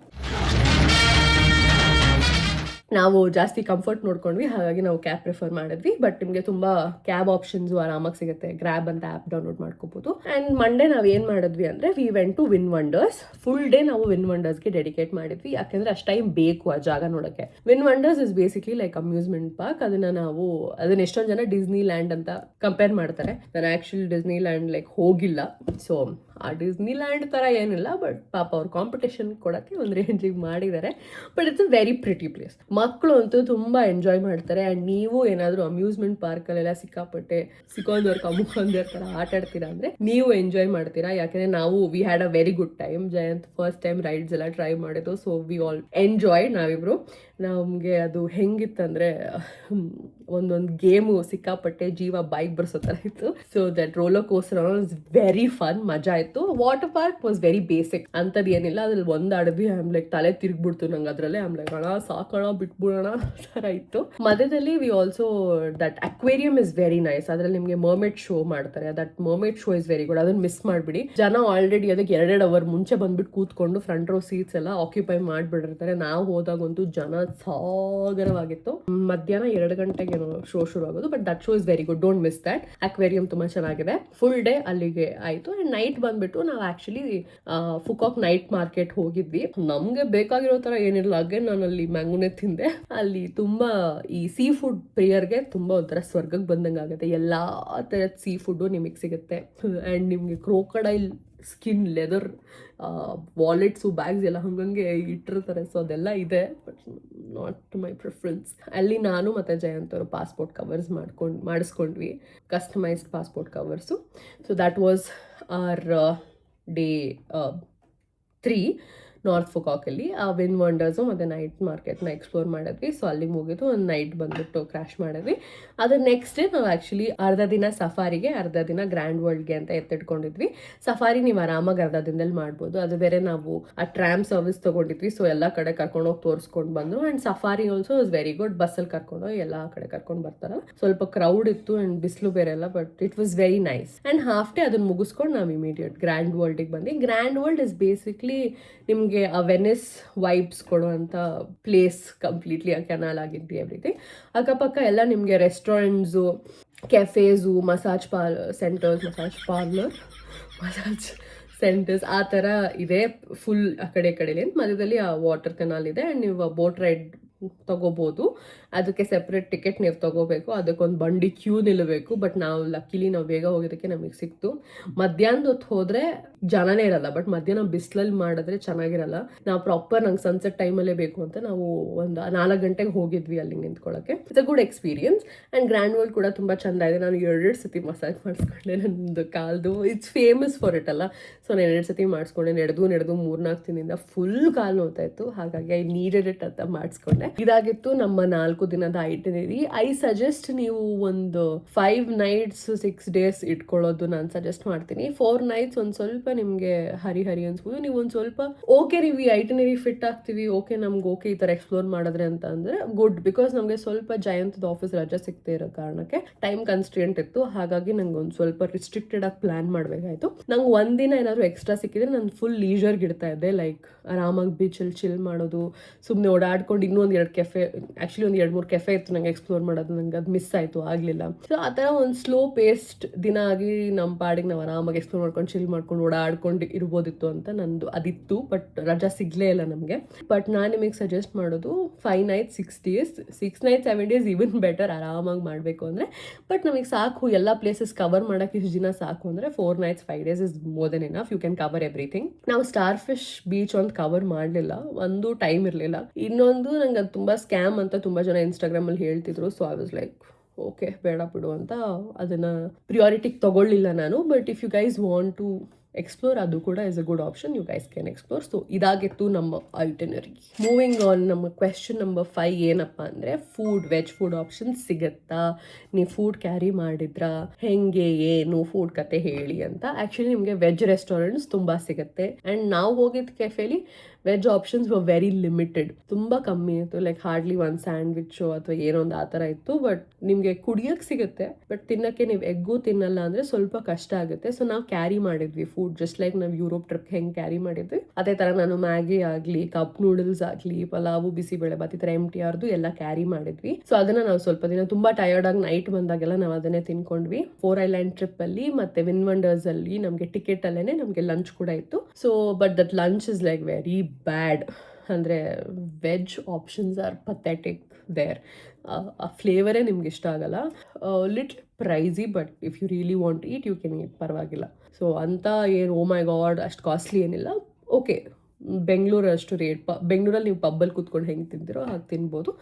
ನಾವು ಜಾಸ್ತಿ ಕಂಫರ್ಟ್ ನೋಡ್ಕೊಂಡ್ವಿ, ಹಾಗಾಗಿ ನಾವು ಕ್ಯಾಬ್ ಪ್ರಿಫರ್ ಮಾಡಿದ್ವಿ. ಬಟ್ ನಿಮಗೆ ತುಂಬಾ ಕ್ಯಾಬ್ ಆಪ್ಷನ್ಸ್ ಆರಾಮಾಗಿ ಸಿಗುತ್ತೆ. ಗ್ರ್ಯಾಬ್ ಅಂತ ಆ್ಯಪ್ ಡೌನ್ಲೋಡ್ ಮಾಡ್ಕೋಬಹುದು. ಅಂಡ್ ಮಂಡೇ ನಾವು ಏನು ಮಾಡಿದ್ವಿ ಅಂದ್ರೆ we went to VinWonders. Full day ನಾವು ವಿನ್ ವಂಡರ್ಸ್ಗೆ ಡೆಡಿಕೇಟ್ ಮಾಡಿದ್ವಿ. ಯಾಕೆಂದ್ರೆ ಅಷ್ಟು ಟೈಮ್ ಬೇಕು ಆ ಜಾಗ ನೋಡೋಕ್ಕೆ. VinWonders is basically like amusement park. ಅದನ್ನ ಎಷ್ಟೊಂದು ಜನ ಡಿಸ್ನಿ ಲ್ಯಾಂಡ್ ಅಂತ ಕಂಪೇರ್ ಮಾಡ್ತಾರೆ. ನಾನು ಆಕ್ಚುಲಿ ಡಿಸ್ನಿ ಲ್ಯಾಂಡ್ ಲೈಕ್ ಹೋಗಿಲ್ಲ, ಸೊ ಆ ಡಿಸ್ನಿ ಲ್ಯಾಂಡ್ ಥರ ಏನಿಲ್ಲ. ಬಟ್ ಪಾಪ ಅವ್ರು ಕಾಂಪಿಟೇಷನ್ ಕೊಡೋಕ್ಕೆ ಒಂದು ರೇಂಜಿಗೆ ಮಾಡಿದ್ದಾರೆ. But it's a very pretty place. ಮಕ್ಕಳು ಅಂತೂ ತುಂಬ ಎಂಜಾಯ್ ಮಾಡ್ತಾರೆ. ಆ್ಯಂಡ್ ನೀವು ಏನಾದರೂ ಅಮ್ಯೂಸ್ಮೆಂಟ್ ಪಾರ್ಕಲ್ಲೆಲ್ಲ ಸಿಕ್ಕಾಪಟ್ಟೆ ಮುಖಂದರ್ ಥರ ಆಟ ಆಡ್ತೀರಾ ಅಂದರೆ ನೀವು ಎಂಜಾಯ್ ಮಾಡ್ತೀರಾ. ಯಾಕೆಂದರೆ ನಾವು we had a very good time. Jayant first time rides ಎಲ್ಲ ಟ್ರೈ ಮಾಡಿದ್ದು. So we all enjoy. ನಾವಿಬ್ರು ನಮಗೆ ಅದು ಹೆಂಗಿತ್ತಂದರೆ ಒಂದೊಂದು ಗೇಮು ಸಿಕ್ಕಾಪಟ್ಟೆ ಜೀವ ಬೈಕ್ ಬರ್ಸೋ ಥರ ಇತ್ತು. So that roller coaster was very fun, ಮಜಾ ಇತ್ತು. Water park was very basic, ಅಂಥದ್ದು ಏನಿಲ್ಲ. ಅದ್ರಲ್ಲಿ ಒಂದು ಆಡಿದ್ವಿ, ಲೈಕ್ ತಲೆ ತಿರುಗ್ಬಿಡ್ತು ನಂಗೆ. ಅದರಲ್ಲೇ ಲೈಕ್ ಸಾಕೋಣ ಬಿಟ್ಬಿಡೋಣ ಥರ ಇತ್ತು. ಮಧ್ಯದಲ್ಲಿ we also that aquarium is very nice. ಅದ್ರಲ್ಲಿ ನಿಮಗೆ ಮರ್ಮೇಡ್ ಶೋ ಮಾಡ್ತಾರೆ. That mermaid show is very good. ಅದನ್ನ ಮಿಸ್ ಮಾಡಿಬಿಡಿ. ಜನ ಆಲ್ರೆಡಿ ಅದಕ್ಕೆ 2 hour ಮುಂಚೆ ಬಂದ್ಬಿಟ್ಟು ಕೂತ್ಕೊಂಡು ಫ್ರಂಟ್ ರೋ ಸೀಟ್ಸ್ ಎಲ್ಲ ಆಕ್ಯುಪೈ ಮಾಡಿಬಿಟ್ಟಿರ್ತಾರೆ. ನಾವು ಹೋದಾಗಂತೂ ಜನ ಸಾಗರವಾಗಿತ್ತು. ಮಧ್ಯಾಹ್ನ 2 ಗಂಟೆಗೆ ಶೋ ಶುರು ಆಗೋದು. But that show is very good, don't miss that. Aquarium ತುಂಬಾ ಚೆನ್ನಾಗಿದೆ. ಫುಲ್ ಡೇ ಅಲ್ಲಿಗೆ ಆಯ್ತು. ಅಂಡ್ ನೈಟ್ ಬಂದ್ಬಿಟ್ಟು ನಾವು ಆಕ್ಚುಲಿ ಫುಕಾಕ್ ನೈಟ್ ಮಾರ್ಕೆಟ್ ಹೋಗಿದ್ವಿ. ನಮ್ಗೆ ಬೇಕಾಗಿರೋ ತರ ಏನಿಲ್ಲ. ಹಾಗೆ ನಾನು ಅಲ್ಲಿ ಮ್ಯಾಂಗೋನೇ ತಿಂದೆ. ಅಲ್ಲಿ ತುಂಬಾ ಈ ಸೀ ಫುಡ್ ಪ್ರಿಯರ್ಗೆ ತುಂಬಾ ಒಂಥರ ಸ್ವರ್ಗಕ್ಕೆ ಬಂದಂಗೆ ಆಗುತ್ತೆ. ಎಲ್ಲಾ ತರದ ಸೀ ಫುಡ್ ನಿಮಗೆ ಸಿಗುತ್ತೆ. ಅಂಡ್ ನಿಮ್ಗೆ ಕ್ರೋಕಡೈಲ್ ಸ್ಕಿನ್ ಲೆದರ್ ವಾಲೆಟ್ಸು ಬ್ಯಾಗ್ಸ್ ಎಲ್ಲ ಹಂಗಂಗೆ ಇಟ್ಟಿರ್ತಾರೆ. ಸೊ ಅದೆಲ್ಲ ಇದೆ, ಬಟ್ ನಾಟ್ ಮೈ ಪ್ರಿಫರೆನ್ಸ್. ಅಲ್ಲಿ ನಾನು ಮತ್ತು ಜಯಂತ್ ಅವರು ಪಾಸ್ಪೋರ್ಟ್ ಕವರ್ಸ್ ಮಾಡಿಸ್ಕೊಂಡ್ವಿ, customised passport covers. So that was our day 3 north ಫುಕಾಕಲ್ಲಿ. ಆ ವಿನ್ ವಂಡರ್ಸು ಮತ್ತು ನೈಟ್ ಮಾರ್ಕೆಟ್ನ ಎಕ್ಸ್ಪ್ಲೋರ್ ಮಾಡಿದ್ವಿ. ಸೊ ಅಲ್ಲಿ ಮುಗಿದು ಒಂದು ನೈಟ್ ಬಂದ್ಬಿಟ್ಟು ಕ್ರ್ಯಾಶ್ ಮಾಡಿದ್ವಿ. ಅದ್ರ ನೆಕ್ಸ್ಟ್ ಡೇ ನಾವು ಆ್ಯಕ್ಚುಲಿ ಅರ್ಧ ದಿನ ಸಫಾರಿಗೆ, ಅರ್ಧ ದಿನ ಗ್ರ್ಯಾಂಡ್ ವರ್ಲ್ಡ್ಗೆ ಅಂತ ಎತ್ತಿಟ್ಕೊಂಡಿದ್ವಿ. ಸಫಾರಿ ನೀವು ಆರಾಮಾಗಿ ಅರ್ಧ ದಿನದಲ್ಲಿ ಮಾಡ್ಬೋದು. ಅದು ಬೇರೆ ನಾವು ಆ ಟ್ರಾಮ್ ಸರ್ವಿಸ್ ತೊಗೊಂಡಿದ್ವಿ. ಸೊ ಎಲ್ಲ ಕಡೆ ಕರ್ಕೊಂಡೋಗಿ ತೋರಿಸ್ಕೊಂಡು ಬಂದರು. And safari also is very good. ಬಸ್ಸಲ್ಲಿ ಕರ್ಕೊಂಡೋಗಿ ಎಲ್ಲ ಕಡೆ ಕರ್ಕೊಂಡು ಬರ್ತಾರಲ್ಲ. ಸ್ವಲ್ಪ ಕ್ರೌಡ್ ಇತ್ತು ಆ್ಯಂಡ್ ಬಿಸಿಲು ಬೇರೆ ಎಲ್ಲ, but it was very nice. And half day ಅದನ್ನು ಮುಗಿಸ್ಕೊಂಡು ನಾವು ಇಮಿಡಿಯೇಟ್ ಗ್ರ್ಯಾಂಡ್ ವರ್ಲ್ಡಿಗೆ ಬಂದು. ಗ್ರ್ಯಾಂಡ್ ವರ್ಲ್ಡ್ ಇಸ್ ಬೇಸಿಕ್ಲಿ ನಿಮ್ಗೆ ಆ ವೆನಿಸ್ ವೈಬ್ಸ್ ಕೊಡುವಂಥ ಪ್ಲೇಸ್. ಕಂಪ್ಲೀಟ್ಲಿ ಆ ಕೆನಾಲ್ ಆಗಿದ್ದು ಎವ್ರಿಥಿಂಗ್. ಅಕ್ಕಪಕ್ಕ ಎಲ್ಲ ನಿಮಗೆ ರೆಸ್ಟೋರೆಂಟ್ಸು, ಕೆಫೇಸು, ಮಸಾಜ್ ಸೆಂಟರ್ಸ್ ಆ ಥರ ಇದೆ. ಫುಲ್ ಆ ಕಡೆಯಲ್ಲಿ ಮಧ್ಯದಲ್ಲಿ ಆ ವಾಟರ್ ಕೆನಾಲ್ ಇದೆ. ಆ್ಯಂಡ್ ನೀವು ಬೋಟ್ ರೈಡ್ ತಗೋಬೋದು. ಅದಕ್ಕೆ ಸೆಪ್ರೇಟ್ ಟಿಕೆಟ್ ನೀವು ತಗೋಬೇಕು. ಅದಕ್ಕೊಂದು ಬಂಡಿ ಕ್ಯೂ ನಿಲ್ಲಬೇಕು. ಬಟ್ ನಾವು ಲಕ್ಕಿಲಿ ನಾವು ಬೇಗ ಹೋಗೋದಕ್ಕೆ ನಮಗೆ ಸಿಕ್ತು. ಮಧ್ಯಾಹ್ನದ ಹೊತ್ತು ಹೋದರೆ ಜನನೇ ಇರಲ್ಲ. ಬಟ್ ಮಧ್ಯಾಹ್ನ ಬಿಸಿಲಲ್ಲಿ ಮಾಡಿದ್ರೆ ಚೆನ್ನಾಗಿರಲ್ಲ. ನಾವು ಪ್ರಾಪರ್ ನಂಗೆ ಸನ್ಸೆಟ್ ಟೈಮಲ್ಲೇ ಬೇಕು ಅಂತ ನಾವು ಒಂದು 4 ಗಂಟೆಗೆ ಹೋಗಿದ್ವಿ ಅಲ್ಲಿ ನಿಂತ್ಕೊಳ್ಳೋಕ್ಕೆ. It's a good experience. And Grand World ಕೂಡ ತುಂಬ ಚೆಂದ ಇದೆ. ನಾನು 2 ಸತಿ ಮಸಾಜ್ ಮಾಡಿಸ್ಕೊಂಡೆ ನನ್ನದು ಕಾಲ್ದು. ಇಟ್ಸ್ ಫೇಮಸ್ ಫಾರ್ ಇಟ್ ಅಲ್ಲ. ಸೊ ನಾನು 2 ಸತಿ ಮಾಡಿಸ್ಕೊಂಡೆ. ನಡೆದು 3-4 ದಿನದಿಂದ ಫುಲ್ ಕಾಲು ನೋಡ್ತಾ ಇತ್ತು. ಹಾಗಾಗಿ ಐ ನೀಡೆಡ್ ಇಟ್ ಅಂತ ಮಾಡಿಸ್ಕೊಂಡೆ. ಇದಾಗಿತ್ತು ನಮ್ಮ 4 ದಿನದ ಐಟಿನರಿ. ಐ ಸಜೆಸ್ಟ್ ನೀವು ಒಂದು 5 nights 6 days ಇಟ್ಕೊಳ್ಳೋದು ನಾನು ಸಜೆಸ್ಟ್ ಮಾಡ್ತೀನಿ. 4 nights ಒಂದು ಸ್ವಲ್ಪ ನಿಮಗೆ ಹರಿ ಅನ್ಸ್ಬೋದು. ನೀವು ಒಂದು ಸ್ವಲ್ಪ ಓಕೆ ನೀವು ಈ ಐಟಿನರಿ ಫಿಟ್ ಆಗ್ತೀವಿ, ಓಕೆ ನಮ್ಗೆ ಓಕೆ ಈ ಥರ ಎಕ್ಸ್ಪ್ಲೋರ್ ಮಾಡಿದ್ರೆ ಅಂತ ಅಂದರೆ ಗುಡ್. ಬಿಕಾಸ್ ನಮಗೆ ಸ್ವಲ್ಪ ಜಯಂತದ ಆಫೀಸ್ ರಜೆ ಸಿಗ್ತಾ ಇರೋ ಕಾರಣಕ್ಕೆ ಟೈಮ್ ಕನ್ಸ್ಟ್ರೆಂಟ್ ಇತ್ತು. ಹಾಗಾಗಿ ನಂಗೆ ಒಂದು ಸ್ವಲ್ಪ ರಿಸ್ಟ್ರಿಕ್ಟೆಡ್ ಆಗಿ ಪ್ಲಾನ್ ಮಾಡಬೇಕಾಯ್ತು. ನಂಗೆ ಒಂದಿನ ಏನಾದ್ರು ಎಕ್ಸ್ಟ್ರಾ ಸಿಕ್ಕಿದ್ರೆ ನಾನು ಫುಲ್ ಲೀಜರ್ಗೆ ಇಡ್ತಾ ಇದ್ದೆ. ಲೈಕ್ ಆರಾಮಾಗಿ ಬೀಚಲ್ಲಿ ಚಿಲ್ ಮಾಡೋದು, ಸುಮ್ಮನೆ ಓಡಾಡ್ಕೊಂಡು ಇನ್ನೊಂದು ಒಂದೆರಡು ಕೆಫೆ, ಆ್ಯಕ್ಚುಲಿ ಒಂದು 2-3 ಕೆಫೆ ಇತ್ತು ನಂಗೆ ಎಕ್ಸ್ಪ್ಲೋರ್ ಮಾಡೋದು, ನಂಗೆ ಅದು ಮಿಸ್ ಆಯಿತು, ಆಗಲಿಲ್ಲ. ಸೊ ಆ ಥರ ಒಂದು ಸ್ಲೋ ಪೇಸ್ಡ್ ದಿನ ಆಗಿ ನಮ್ಮ ಪಾಡಿಗೆ ನಾವು ಆರಾಮಾಗಿ ಎಕ್ಸ್ಪ್ಲೋರ್ ಮಾಡ್ಕೊಂಡು ಚಿಲ್ ಮಾಡ್ಕೊಂಡು ಓಡಾಡ್ಕೊಂಡು ಇರ್ಬೋದಿತ್ತು ಅಂತ ನಂದು ಅದಿತ್ತು. ಬಟ್ ರಜಾ ಸಿಗಲೇ ಇಲ್ಲ ನಮಗೆ. ಬಟ್ ನಾನು ನಿಮಗೆ ಸಜೆಸ್ಟ್ ಮಾಡೋದು 5 nights 6 days, 6 nights 7 days even better ಆರಾಮಾಗಿ ಮಾಡಬೇಕು ಅಂದರೆ. ಬಟ್ ನಮಗೆ ಸಾಕು ಎಲ್ಲ ಪ್ಲೇಸಸ್ ಕವರ್ ಮಾಡೋಕ್ಕೆ ಇಷ್ಟು ದಿನ ಸಾಕು ಅಂದರೆ 4 nights 5 days is more than enough. You can cover everything. ನಾವು ಸ್ಟಾರ್ ಫಿಶ್ ಬೀಚ್ ಒಂದು ಕವರ್ ಮಾಡಲಿಲ್ಲ, ಒಂದು ಟೈಮ್ ಇರಲಿಲ್ಲ. ಇನ್ನೊಂದು ನಂಗೆ ಅದು ತುಂಬ ಸ್ಕ್ಯಾಮ್ ಅಂತ ತುಂಬ ಜನ ಇನ್ಸ್ಟಾಗ್ರಾಮಲ್ಲಿ ಹೇಳ್ತಿದ್ರು. So I was like okay ಬೇಡ ಬಿಡು ಅಂತ ಅದನ್ನು ಪ್ರಿಯಾರಿಟಿಗೆ ತೊಗೊಳ್ಳಿಲ್ಲ ನಾನು. But if you guys want to explore, ಅದು ಕೂಡ is a good option. You guys can explore. So ಇದಾಗಿತ್ತು ನಮ್ಮ ಐಟನರಿ. ಮೂವಿಂಗ್ ಆನ್, ನಮ್ಮ ಕ್ವೆಶ್ಚನ್ ನಂಬರ್ 5 ಏನಪ್ಪ ಅಂದರೆ ಫುಡ್, ವೆಜ್ ಫುಡ್ ಆಪ್ಷನ್ಸ್ ಸಿಗುತ್ತಾ, ನೀವು ಫುಡ್ ಕ್ಯಾರಿ ಮಾಡಿದ್ರಾ, ಹೆಂಗೆ ಏನು ಫುಡ್ ಕತೆ ಹೇಳಿ ಅಂತ. ಆ್ಯಕ್ಚುಲಿ ನಿಮಗೆ ವೆಜ್ ರೆಸ್ಟೋರೆಂಟ್ಸ್ ತುಂಬ ಸಿಗುತ್ತೆ. ಆ್ಯಂಡ್ ನಾವು ಹೋಗಿದ್ದ ಕೆಫೆಲಿ veg options were very limited, ತುಂಬ ಕಮ್ಮಿ ಇತ್ತು. ಲೈಕ್ ಹಾರ್ಡ್ಲಿ ಒಂದು ಸ್ಯಾಂಡ್ವಿಚ್ಚು ಅಥವಾ ಏನೋ ಒಂದು ಆ ಥರ ಇತ್ತು. ಬಟ್ ನಿಮಗೆ ಕುಡಿಯೋಕ್ಕೆ ಸಿಗುತ್ತೆ, ಬಟ್ ತಿನ್ನೋಕ್ಕೆ ನೀವು ಎಗ್ಗು ತಿನ್ನಲ್ಲ ಅಂದರೆ ಸ್ವಲ್ಪ ಕಷ್ಟ ಆಗುತ್ತೆ. ಸೊ ನಾವು ಕ್ಯಾರಿ ಮಾಡಿದ್ವಿ ಫುಡ್, ಜಸ್ಟ್ ಲೈಕ್ ನಾವು ಯುರೋಪ್ ಟ್ರಿಪ್ ಹೆಂಗೆ ಕ್ಯಾರಿ ಮಾಡಿದ್ವಿ ಅದೇ ಥರ. ನಾನು ಮ್ಯಾಗಿ ಆಗಲಿ, ಕಪ್ ನೂಡಲ್ಸ್ ಆಗಲಿ, ಪಲಾವು, ಬಿಸಿಬೇಳೆ ಬಾತ್, ಈ ಥರ MTRದು ಎಲ್ಲ ಕ್ಯಾರಿ ಮಾಡಿದ್ವಿ. ಸೊ ಅದನ್ನು ನಾವು ಸ್ವಲ್ಪ ದಿನ ತುಂಬ ಟಯರ್ಡಾಗಿ ನೈಟ್ ಬಂದಾಗೆಲ್ಲ ನಾವು ಅದನ್ನೇ ತಿನ್ಕೊಂಡ್ವಿ. 4 Island ಟ್ರಿಪ್ಪಲ್ಲಿ ಮತ್ತು ವಿನ್ ವಂಡರ್ಸಲ್ಲಿ ನಮಗೆ ಟಿಕೆಟಲ್ಲೇ ನಮಗೆ ಲಂಚ್ ಕೂಡ ಇತ್ತು. So but that lunch is like very bad. ಅಂದರೆ veg options are pathetic there. ಆ ಫ್ಲೇವರೇ ನಿಮ್ಗೆ ಇಷ್ಟ ಆಗಲ್ಲ. Little pricey, but if you really want eat you can eat, ಪರವಾಗಿಲ್ಲ. ಸೊ ಅಂತ ಏನು ಓ ಮೈ ಗಾಡ್ ಅಷ್ಟು ಕಾಸ್ಟ್ಲಿ ಏನಿಲ್ಲ. ಓಕೆ, ಬೆಂಗಳೂರು ಅಷ್ಟು ರೇಟ್. ಬೆಂಗಳೂರಲ್ಲಿ ನೀವು ಪಬ್ಬಲ್ಲಿ ಕೂತ್ಕೊಂಡು ಹೆಂಗೆ ತಿಂತೀರೋ ಹಾಗೆ ತಿನ್ಬೋದು.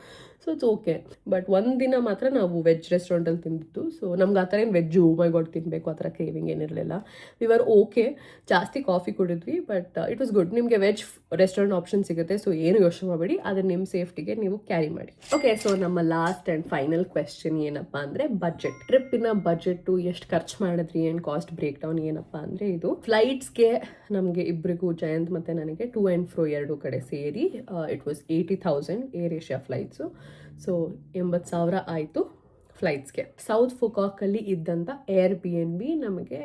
So it's okay. ಬಟ್ ಒಂದಿನ ಮಾತ್ರ ನಾವು ವೆಜ್ ರೆಸ್ಟೋರೆಂಟಲ್ಲಿ ತಿಂದಿದ್ದು. ಸೊ ನಮ್ಗೆ ಆ ಥರ ಏನು ವೆಜ್ಜು ಓ ಮೈ ಗಾಡ್ ತಿನ್ನಬೇಕು ಆ ಥರ ಕ್ರೇವಿಂಗ್ ಏನಿರಲಿಲ್ಲ. We were okay. ಜಾಸ್ತಿ ಕಾಫಿ ಕುಡಿದ್ವಿ, ಬಟ್ ಇಟ್ ವಾಸ್ ಗುಡ್. ನಿಮಗೆ ವೆಜ್ ರೆಸ್ಟೋರೆಂಟ್ ಆಪ್ಷನ್ ಸಿಗುತ್ತೆ. ಸೊ ಏನು ಯೋಚನೆ ಮಾಡಬೇಡಿ, ಅದನ್ನು ನಿಮ್ಮ ಸೇಫ್ಟಿಗೆ ನೀವು ಕ್ಯಾರಿ ಮಾಡಿ. ಓಕೆ, ಸೊ ನಮ್ಮ ಲಾಸ್ಟ್ ಆ್ಯಂಡ್ ಫೈನಲ್ ಕ್ವೆಶ್ಚನ್ ಏನಪ್ಪ ಅಂದರೆ ಬಜೆಟ್. ಟ್ರಿಪ್ಪಿನ ಬಜೆಟು ಎಷ್ಟು ಖರ್ಚು ಮಾಡಿದ್ರಿ ಆ್ಯಂಡ್ ಕಾಸ್ಟ್ ಬ್ರೇಕ್ ಡೌನ್ ಏನಪ್ಪ ಅಂದರೆ ಇದು ಫ್ಲೈಟ್ಸ್ಗೆ ನಮಗೆ ಇಬ್ಬರಿಗೂ, ಜಯಂತ್ ಮತ್ತು ನನಗೆ ಟು ಆ್ಯಂಡ್ ಫ್ರೋ 2 ಕಡೆ ಸೇರಿ it was 80,000 air Asia flights. So 80,000 ಆಯಿತು ಫ್ಲೈಟ್ಸ್ಗೆ. ಸೌತ್ ಫುಕಾಕಲ್ಲಿ ಇದ್ದಂಥ Airbnb ನಮಗೆ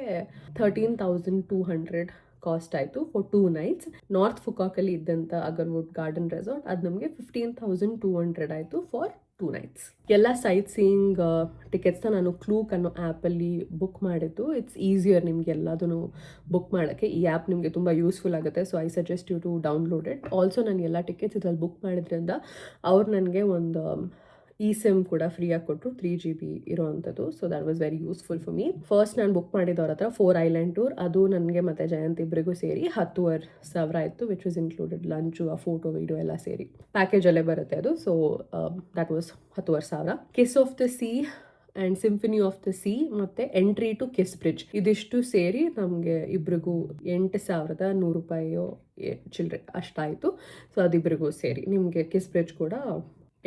13,200 ಕಾಸ್ಟ್ ಆಯಿತು ಫಾರ್ 2 nights. ನಾರ್ತ್ ಫುಕಾಕಲ್ಲಿ ಇದ್ದಂಥ ಅಗರ್ವುಡ್ ಗಾರ್ಡನ್ ರೆಸಾರ್ಟ್ ಅದು ನಮಗೆ 15,200 ಆಯಿತು ಫಾರ್ 2 nights. ಎಲ್ಲ ಸೈಟ್ ಸೀಯಿಂಗ್ ಟಿಕೆಟ್ಸ್ನ ನಾನು ಕ್ಲೂಕ್ ಅನ್ನೋ ಆ್ಯಪಲ್ಲಿ ಬುಕ್ ಮಾಡಿದ್ದು. ಇಟ್ಸ್ ಈಸಿಯರ್ ನಿಮಗೆ ಎಲ್ಲದನ್ನು ಬುಕ್ ಮಾಡೋಕ್ಕೆ. ಈ ಆ್ಯಪ್ ನಿಮಗೆ ತುಂಬ ಯೂಸ್ಫುಲ್ ಆಗುತ್ತೆ. So I suggest you to download it. Also ನಾನು ಎಲ್ಲ ಟಿಕೆಟ್ಸ್ ಇದ್ರಲ್ಲಿ ಬುಕ್ ಮಾಡಿದ್ರಿಂದ ಅವ್ರು ನನಗೆ ಒಂದು eSIM ಕೂಡ ಫ್ರೀಯಾಗಿ ಕೊಟ್ಟರು, 3 GB ಇರೋವಂಥದ್ದು. So that was very useful for me. First ನಾನು ಬುಕ್ ಮಾಡಿದ್ದವ್ರ ಹತ್ರ 4 Island ಟೂರ್. ಅದು ನನಗೆ ಮತ್ತು ಜಯಂತ್ ಇಬ್ಬರಿಗೂ ಸೇರಿ 10,500 ಆಯಿತು, ವಿಚ್ ವಾಸ್ ಇನ್ಕ್ಲೂಡೆಡ್ ಲಂಚು, ಆ ಫೋಟೋ ವೀಡಿಯೋ ಎಲ್ಲ ಸೇರಿ ಪ್ಯಾಕೇಜಲ್ಲೇ ಬರುತ್ತೆ ಅದು. So that was 10,500. Kiss of the C and symphony of the C ಮತ್ತು ಎಂಟ್ರಿ ಟು ಕಿಸ್ ಬ್ರಿಡ್ಜ್ ಇದಿಷ್ಟು ಸೇರಿ ನಮಗೆ ಇಬ್ರಿಗೂ 8,100 ರೂಪಾಯಿಯೋ ಚಿಲ್ಲರೆ ಅಷ್ಟಾಯಿತು. ಸೊ ಅದಿಬ್ಬರಿಗೂ ಸೇರಿ ನಿಮಗೆ ಕಿಸ್ ಬ್ರಿಡ್ಜ್ ಕೂಡ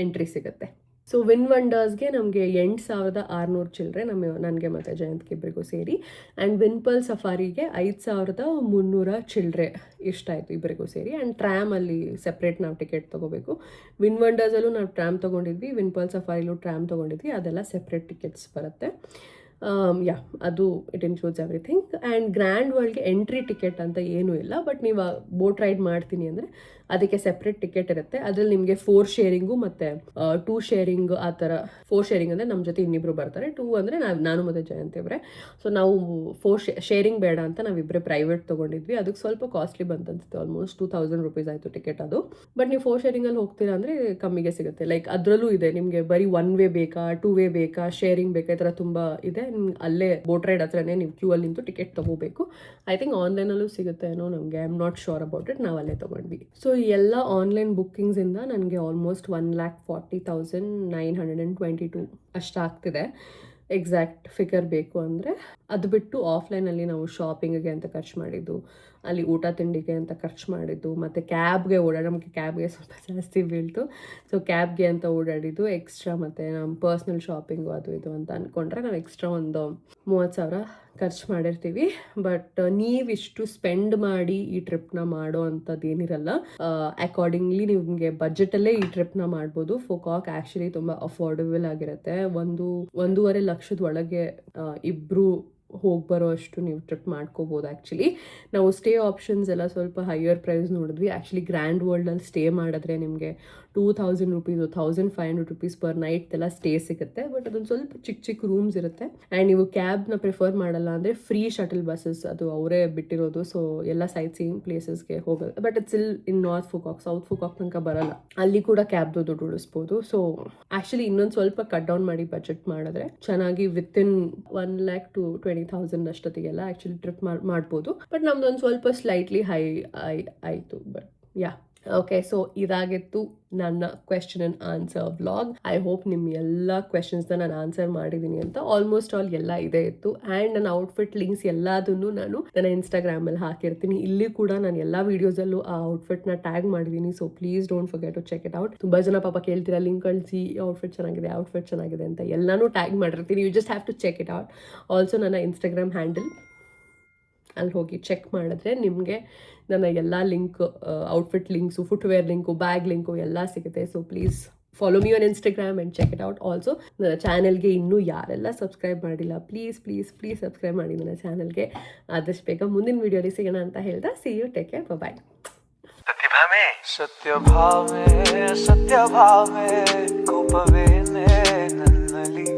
ಎಂಟ್ರಿ ಸಿಗುತ್ತೆ. ಸೊ ವಿನ್ ವಂಡರ್ಸ್ಗೆ ನಮಗೆ 8,600 ಚಿಲ್ಲರೆ ನನಗೆ ಮತ್ತು ಜಯಂತ್ಗೆ ಇಬ್ಬರಿಗೂ ಸೇರಿ. ಆ್ಯಂಡ್ ವಿನ್ಪಲ್ ಸಫಾರಿಗೆ 5,300 ಚಿಲ್ಲರೆ ಇಷ್ಟಾಯಿತು ಇಬ್ಬರಿಗೂ ಸೇರಿ. ಆ್ಯಂಡ್ ಟ್ರ್ಯಾಮಲ್ಲಿ ಸೆಪ್ರೇಟ್ ನಾವು ಟಿಕೆಟ್ ತೊಗೋಬೇಕು. ವಿನ್ ವಂಡರ್ಸಲ್ಲೂ ನಾವು ಟ್ರ್ಯಾಮ್ ತೊಗೊಂಡಿದ್ವಿ, ವಿನ್ಪಲ್ ಸಫಾರಿಲೂ ಟ್ರ್ಯಾಮ್ ತೊಗೊಂಡಿದ್ವಿ. ಅದೆಲ್ಲ ಸೆಪ್ರೇಟ್ ಟಿಕೆಟ್ಸ್ ಬರುತ್ತೆ. ಅದು it includes everything. And Grand ವರ್ಲ್ಡ್ಗೆ ಎಂಟ್ರಿ ಟಿಕೆಟ್ ಅಂತ ಏನೂ ಇಲ್ಲ. ಬಟ್ ನೀವು ಬೋಟ್ ರೈಡ್ ಮಾಡ್ತೀನಿ ಅಂದರೆ ಅದಕ್ಕೆ ಸೆಪ್ರೇಟ್ ಟಿಕೆಟ್ ಇರುತ್ತೆ. ಅದರಲ್ಲಿ ನಿಮಗೆ 4 ಶೇರಿಂಗು ಮತ್ತು 2 ಶೇರಿಂಗ್ ಆ ಥರ. 4 ಶೇರಿಂಗ್ ಅಂದರೆ ನಮ್ಮ ಜೊತೆ ಇನ್ನಿಬ್ಬರು ಬರ್ತಾರೆ, 2 ಅಂದರೆ ನಾನು ಮತ್ತು ಜಯಂತ್ ಇಬ್ಬರೇ. ಸೊ ನಾವು 4 ಶೇರಿಂಗ್ ಬೇಡ ಅಂತ ನಾವಿಬ್ಬರೇ ಪ್ರೈವೇಟ್ ತೊಗೊಂಡಿದ್ವಿ. ಅದಕ್ಕೆ ಸ್ವಲ್ಪ ಕಾಸ್ಟ್ಲಿ ಬಂತಂತೆ, ಆಲ್ಮೋಸ್ಟ್ 2,000 ರೂಪೀಸ್ ಆಯಿತು ಟಿಕೆಟ್ ಅದು. ಬಟ್ ನೀವು 4 ಶೇರಿಂಗಲ್ಲಿ ಹೋಗ್ತೀರಾ ಅಂದರೆ ಕಮ್ಮಿಗೆ ಸಿಗುತ್ತೆ. ಲೈಕ್ ಅದರಲ್ಲೂ ಇದೆ ನಿಮಗೆ ಬರೀ 1 ವೇ ಬೇಕಾ, 2 ವೇ ಬೇಕಾ, ಶೇರಿಂಗ್ ಬೇಕಾ, ಈ ಥರ ತುಂಬ ಇದೆ. ಅಲ್ಲೇ ಬೋಟ್ ರೈಡ್ ಹತ್ರನೇ ನೀವು ಕ್ಯೂ ಅಲ್ಲಿ ನಿಂತು ಟಿಕೆಟ್ ತೊಗೋಬೇಕು. ಐ ಥಿಂಕ್ ಆನ್ಲೈನಲ್ಲೂ ಸಿಗುತ್ತೆ ಏನೋ, ನಮಗೆ I am not sure about it. ನಾವು ಅಲ್ಲೇ ತೊಗೊಂಡ್ವಿ. ಸೊ ಈ ಎಲ್ಲ ಆನ್ಲೈನ್ ಬುಕ್ಕಿಂಗ್ಸಿಂದ ನನಗೆ ಆಲ್ಮೋಸ್ಟ್ 1,40,922 ಅಷ್ಟಾಗ್ತಿದೆ. ಎಕ್ಸಾಕ್ಟ್ ಫಿಗರ್ ಬೇಕು ಅಂದರೆ. ಅದು ಬಿಟ್ಟು ಆಫ್ಲೈನಲ್ಲಿ ನಾವು ಶಾಪಿಂಗಿಗೆ ಅಂತ ಖರ್ಚು ಮಾಡಿದ್ದು, ಅಲ್ಲಿ ಊಟ ತಿಂಡಿಗೆ ಅಂತ ಖರ್ಚು ಮಾಡಿದ್ದು, ಮತ್ತು ಕ್ಯಾಬ್ಗೆ ನಮಗೆ ಕ್ಯಾಬ್ಗೆ ಸ್ವಲ್ಪ ಜಾಸ್ತಿ ಬೀಳ್ತು. ಸೊ ಕ್ಯಾಬ್ಗೆ ಅಂತ ಓಡಾಡಿದ್ದು ಎಕ್ಸ್ಟ್ರಾ, ಮತ್ತು ನಮ್ಮ ಪರ್ಸ್ನಲ್ ಶಾಪಿಂಗು ಅದು ಇದು ಅಂತ ಅಂದ್ಕೊಂಡ್ರೆ ನಾವು ಎಕ್ಸ್ಟ್ರಾ ಒಂದು 30,000 ಖರ್ಚು ಮಾಡಿರ್ತೀವಿ. ಬಟ್ ನೀವಿಷ್ಟು ಸ್ಪೆಂಡ್ ಮಾಡಿ ಈ ಟ್ರಿಪ್ನ ಮಾಡೋ ಅಂಥದ್ದು ಏನಿರಲ್ಲ. ಅಕಾರ್ಡಿಂಗ್ಲಿ ನಿಮಗೆ ಬಜೆಟಲ್ಲೇ ಈ ಟ್ರಿಪ್ನ ಮಾಡ್ಬೋದು. ಫುಕಾಕ್ ಆ್ಯಕ್ಚುಲಿ ತುಂಬ ಅಫೋರ್ಡಬಲ್ ಆಗಿರುತ್ತೆ. 1.5 ಲಕ್ಷದ ಒಳಗೆ ಇಬ್ಬರು ಹೋಗಿ ಬರೋ ಅಷ್ಟು ನೀವು ಟ್ರಿಪ್ ಮಾಡ್ಕೋಬೋದು. ಆ್ಯಕ್ಚುಲಿ ನಾವು ಸ್ಟೇ ಆಪ್ಷನ್ಸ್ ಎಲ್ಲ ಸ್ವಲ್ಪ ಹೈಯರ್ ಪ್ರೈಸ್ ನೋಡಿದ್ವಿ. ಆ್ಯಕ್ಚುಲಿ ಗ್ರ್ಯಾಂಡ್ ವರ್ಲ್ಡಲ್ಲಿ ಸ್ಟೇ ಮಾಡಿದ್ರೆ ನಿಮಗೆ 2000 ರುಪೀಸು 1500 ರುಪೀಸ್ ಪರ್ ನೈಟ್ ಎಲ್ಲ ಸ್ಟೇ ಸಿಗುತ್ತೆ. ಬಟ್ ಅದೊಂದು ಸ್ವಲ್ಪ ಚಿಕ್ಕ ಚಿಕ್ಕ ರೂಮ್ಸ್ ಇರುತ್ತೆ. ಆ್ಯಂಡ್ ನೀವು ಕ್ಯಾಬ್ನ ಪ್ರಿಫರ್ ಮಾಡಲ್ಲ ಅಂದರೆ ಫ್ರೀ ಶಟಲ್ ಬಸ್ಸಸ್ ಅದು ಅವರೇ ಬಿಟ್ಟಿರೋದು. ಸೊ ಎಲ್ಲ ಸೈಟ್ ಸೀಯಿಂಗ್ ಪ್ಲೇಸಸ್ಗೆ ಹೋಗೋದು. But it's in north Phu Quoc, south Phu Quoc ತನಕ ಬರಲ್ಲ. ಅಲ್ಲಿ ಕೂಡ ಕ್ಯಾಬ್ದು ದುಡ್ಡು ಉಳಿಸ್ಬೋದು. ಸೊ ಆ್ಯಕ್ಚುಲಿ ಇನ್ನೊಂದು ಸ್ವಲ್ಪ ಕಟ್ ಡೌನ್ ಮಾಡಿ ಬಜೆಟ್ ಮಾಡಿದ್ರೆ ಚೆನ್ನಾಗಿ ವಿತಿನ್ 1 lakh to 20,000 ಅಷ್ಟೊತ್ತಿಗೆಲ್ಲ ಆ್ಯಕ್ಚುಲಿ ಟ್ರಿಪ್ ಮಾಡ್ಬೋದು. ಬಟ್ ನಮ್ದು ಒಂದು ಸ್ವಲ್ಪ ಸ್ಲೈಟ್ಲಿ ಹೈ ಆಯಿತು. ಬಟ್ ಯಾ ಓಕೆ, ಸೊ ಇದಾಗಿತ್ತು ನನ್ನ question and answer vlog. I hope ನಿಮ್ಮ ಎಲ್ಲ ಕ್ವೆಶನ್ಸ್ನ ನಾನು ಆನ್ಸರ್ ಮಾಡಿದ್ದೀನಿ ಅಂತ. ಆಲ್ಮೋಸ್ಟ್ ಆಲ್ ಎಲ್ಲ ಇದೇ ಇತ್ತು. ಆ್ಯಂಡ್ ನನ್ನ ಔಟ್ಫಿಟ್ ಲಿಂಕ್ಸ್ ಎಲ್ಲದನ್ನು ನಾನು ನನ್ನ ಇನ್ಸ್ಟಾಗ್ರಾಮಲ್ಲಿ ಹಾಕಿರ್ತೀನಿ. ಇಲ್ಲಿ ಕೂಡ ನಾನು ಎಲ್ಲ ವೀಡಿಯೋಸಲ್ಲೂ ಆ ಔಟ್ಫಿಟ್ನ ಟ್ಯಾಗ್ ಮಾಡಿದ್ದೀನಿ. So please don't forget to check it out. ತುಂಬ ಜನ ಪಾಪ ಕೇಳ್ತೀರಾ ಲಿಂಕ್ ಕಳಿಸಿ ಔಟ್ಫಿಟ್ ಚೆನ್ನಾಗಿದೆ ಅಂತ. ಎಲ್ಲನೂ ಟ್ಯಾಗ್ ಮಾಡಿರ್ತೀನಿ. You just have to check it out. Also ನನ್ನ ಇನ್ಸ್ಟಾಗ್ರಾಮ್ ಹ್ಯಾಂಡಲ್ ಅಲ್ಲಿ ಹೋಗಿ ಚೆಕ್ ಮಾಡಿದ್ರೆ ನಿಮಗೆ ನನ್ನ ಎಲ್ಲ link, outfit links, footwear link, bag link ಎಲ್ಲ ಸಿಗುತ್ತೆ. So please follow me on Instagram and check it out. Also ನನ್ನ ಚಾನಲ್ಗೆ ಇನ್ನೂ ಯಾರೆಲ್ಲ ಸಬ್ಸ್ಕ್ರೈಬ್ ಮಾಡಿಲ್ಲ ಪ್ಲೀಸ್ ಸಬ್ಸ್ಕ್ರೈಬ್ ಮಾಡಿ ನನ್ನ ಚಾನಲ್ಗೆ. ಆದಷ್ಟು ಬೇಗ ಮುಂದಿನ ವೀಡಿಯೋಲಿ ಸಿಗೋಣ ಅಂತ ಹೇಳ್ತಾ ಸಿ ಯು, ಟೇಕ್ ಕೇರ್, ಬಾಯ್. ಸತ್ಯಭಾಮೆ ಕೋಪವೇನೆ ನನ್ನಲ್ಲಿ